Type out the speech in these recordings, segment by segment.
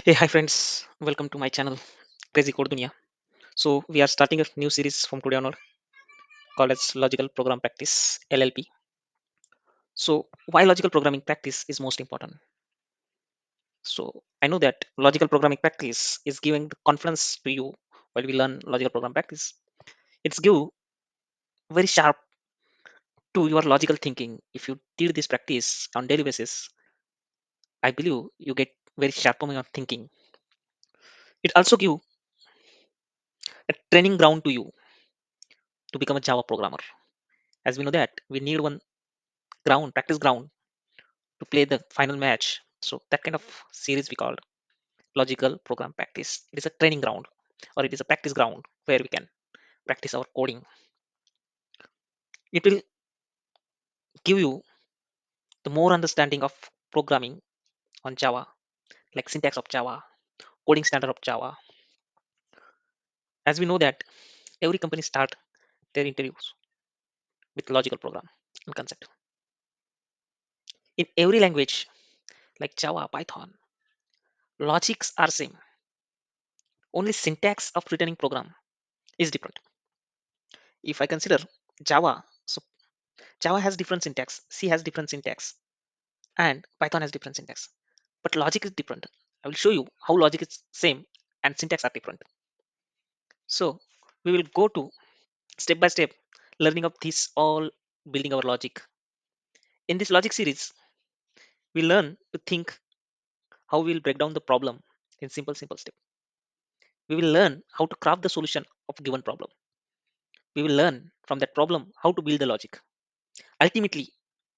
Hey, hi friends, welcome to my channel Crazy Code Dunia. So, we are starting a new series from today onward called as Logical Program Practice LLP. So, why logical programming practice is most important? So, I know that logical programming practice is giving the confidence to you while we learn logical program practice. It's give very sharp to your logical thinking. If you did this practice on daily basis, I believe you get very sharp on your thinking. It also give a training ground to you to become a Java programmer. As we know that we need one ground, practice ground to play the final match. So that kind of series we called logical program practice. It is a training ground or it is a practice ground where we can practice our coding. It will give you the more understanding of programming on Java, like syntax of Java, coding standard of Java. As we know that every company start their interviews with logical program and concept. In every language like Java, Python, logics are same. Only syntax of returning program is different. If I consider Java, so Java has different syntax, C has different syntax, and Python has different syntax. But logic is different. I will show you how logic is same and syntax are different. So we will go to step by step learning of this all building our logic. In this logic series, we learn to think how we will break down the problem in simple step. We will learn how to craft the solution of given problem. We will learn from that problem how to build the logic. Ultimately,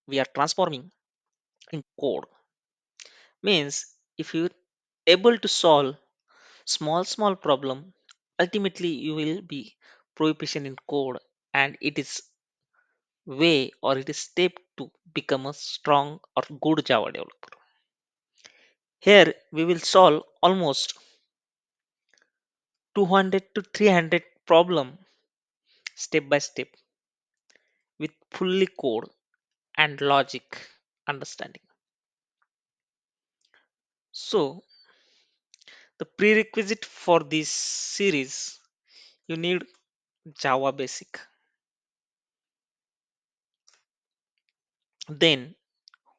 we are transforming in code. Means if you're able to solve small problem, ultimately you will be proficient in code, and it is way or it is step to become a strong or good Java developer. Here we will solve almost 200 to 300 problem step by step with fully code and logic understanding. So the prerequisite for this series, you need Java basic. Then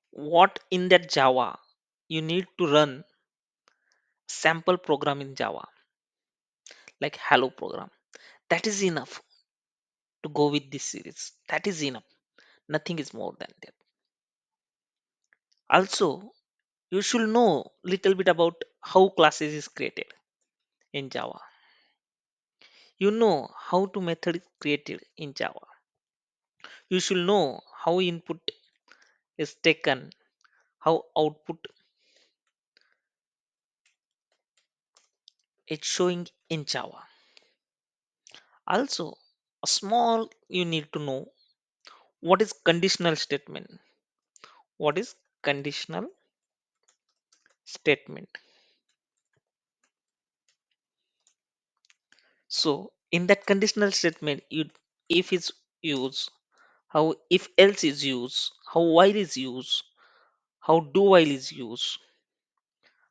what in that Java you need to run sample program in Java, like hello program. That is enough to go with this series. That is enough. Nothing is more than that. Also, you should know little bit about how classes is created in Java. You know how to method is created in Java. You should know how input is taken, how output is showing in Java. Also, a small you need to know what is conditional statement. What is conditional statement? So in that conditional statement, you if is used, how if else is used, how while is used, how do while is used,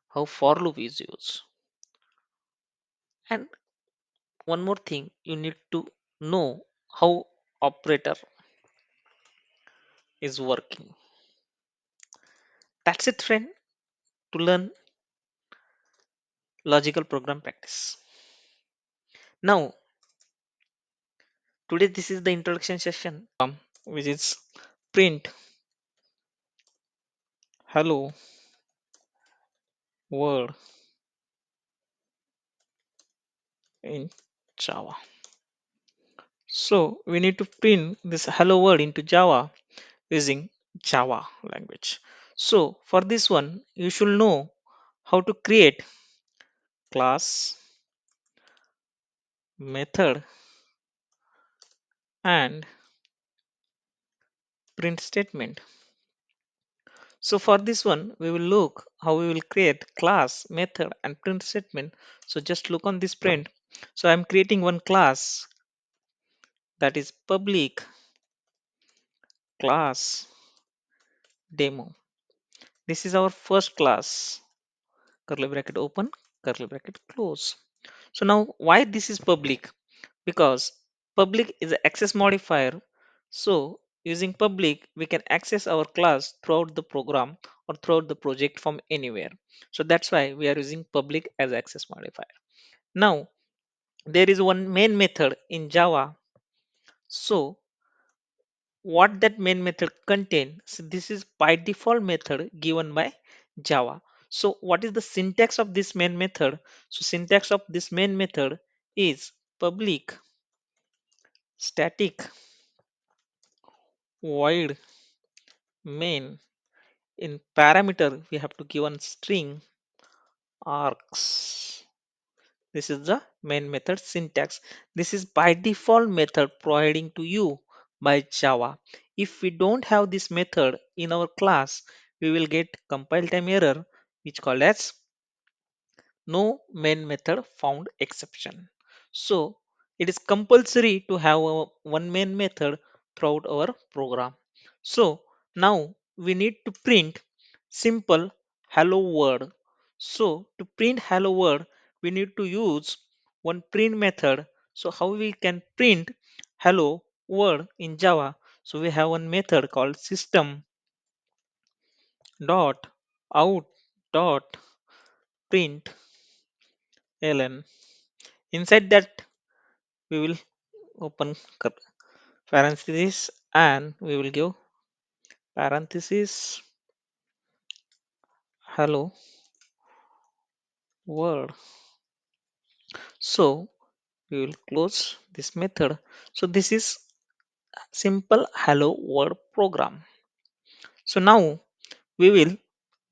how for loop is used. And one more thing, you need to know how operator is working. That's it, friend, to learn logical program practice. Now, today this is the introduction session, which is print hello world in Java. So we need to print this hello world into Java using Java language. So for this one, you should know how to create class, method, and print statement. So for this one, we will look how we will create class, method, and print statement. So just look on this print. So I'm creating one class that is public class demo. This is our first class curly bracket open, curly bracket close. So now why this is public? Because public is an access modifier. So using public, we can access our class throughout the program or throughout the project from anywhere. So that's why we are using public as access modifier. Now there is one main method in Java. So what that main method contain? So this is by default method given by Java. So what is the syntax of this main method? So syntax of this main method is public static void main. In parameter we have to give one string args. This is the main method syntax. This is by default method providing to you by Java. If we don't have this method in our class, we will get compile time error, which called as no main method found exception. So it is compulsory to have one main method throughout our program. So now we need to print simple hello world. So to print hello world, we need to use one print method. So how we can print hello world in Java? So we have one method called system dot out dot print ln. Inside that we will open parenthesis and we will give parenthesis hello world. So we will close this method. So this is simple hello world program. So now we will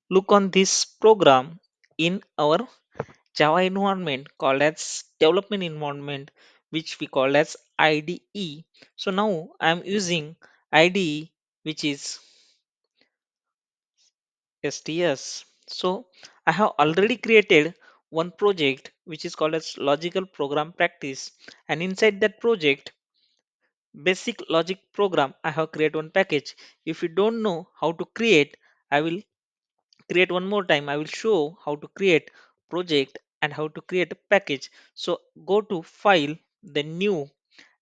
look on this program in our Java environment called as development environment, which we call as IDE. So now I am using IDE, which is STS. So I have already created one project which is called as logical program practice, and inside that project basic logic program I have created one package. If you don't know how to create, I will create one more time. I will show how to create project and how to create a package. So go to file, then new,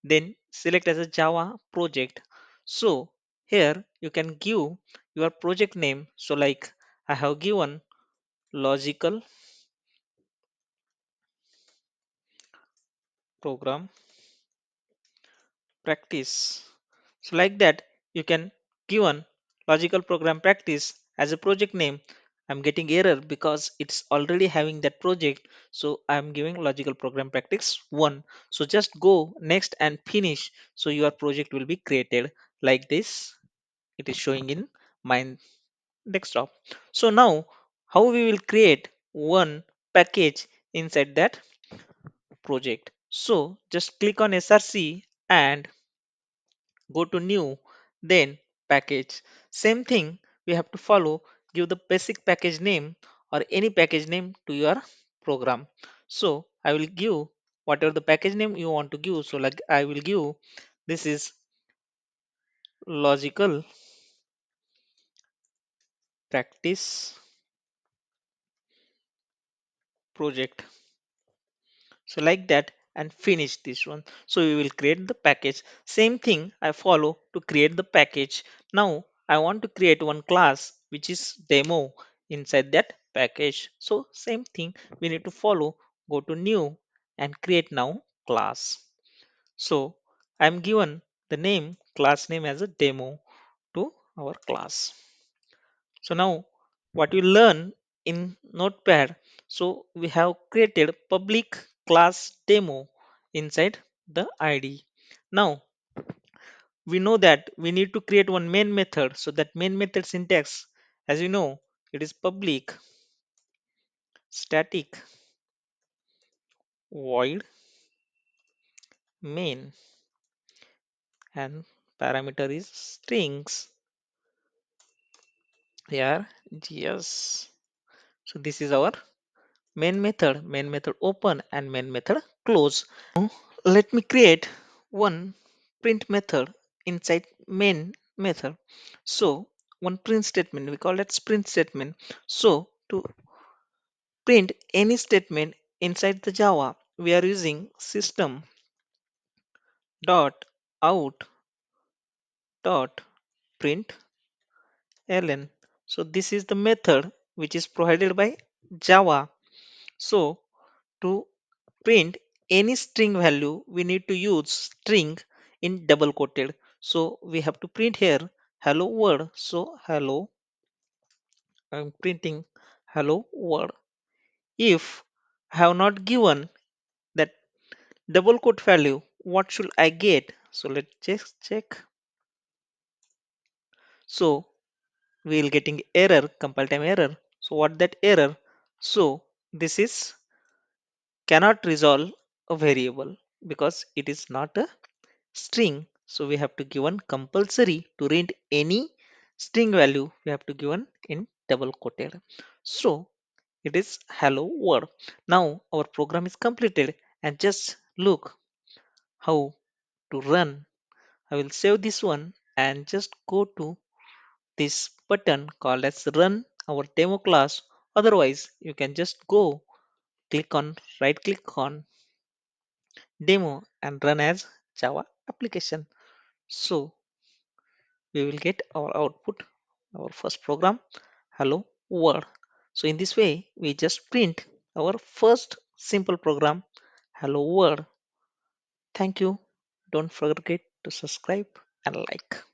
then select as a Java project. So here you can give your project name. So like I have given logical program practice. So like that you can given logical program practice as a project name. I'm getting error because it's already having that project. So I'm giving logical program practice 1. So just go next and finish. So your project will be created like this. It is showing in my desktop. So now how we will create one package inside that project? So just click on src and go to new, then package. Same thing we have to follow. Give the basic package name or any package name to your program. So I will give whatever the package name you want to give. So like I will give this is logical practice project. So like that and finish this one. So we will create the package. Same thing I follow to create the package. Now I want to create one class which is demo inside that package. So same thing we need to follow. Go to new and create now class. So I'm given the name class name as a demo to our class. So now what we learn in Notepad, so we have created public class demo inside the ID. Now we know that we need to create one main method. So that main method syntax, as you know, it is public static void main and parameter is strings here yes. So this is our main method open and main method close. Let me create one print method inside main method. So one print statement, we call that print statement. So to print any statement inside the Java, we are using system dot out dot print ln. So this is the method which is provided by Java. So to print any string value, we need to use string in double quoted. So we have to print here hello world. So hello, I'm printing hello world. If I have not given that double quote value, what should I get? So let's just check. So we'll getting error, compile time error. So what that error? So this is cannot resolve a variable because it is not a string. So we have to given compulsory to read any string value, we have to given in double quoted. So it is hello world. Now our program is completed, and just look how to run. I will save this one and just go to this button called as run our demo class. Otherwise you can just go click on right click on demo and run as Java application. So we will get our output, our first program, hello world. So in this way, we just print our first simple program, hello world. Thank you. Don't forget to subscribe and like.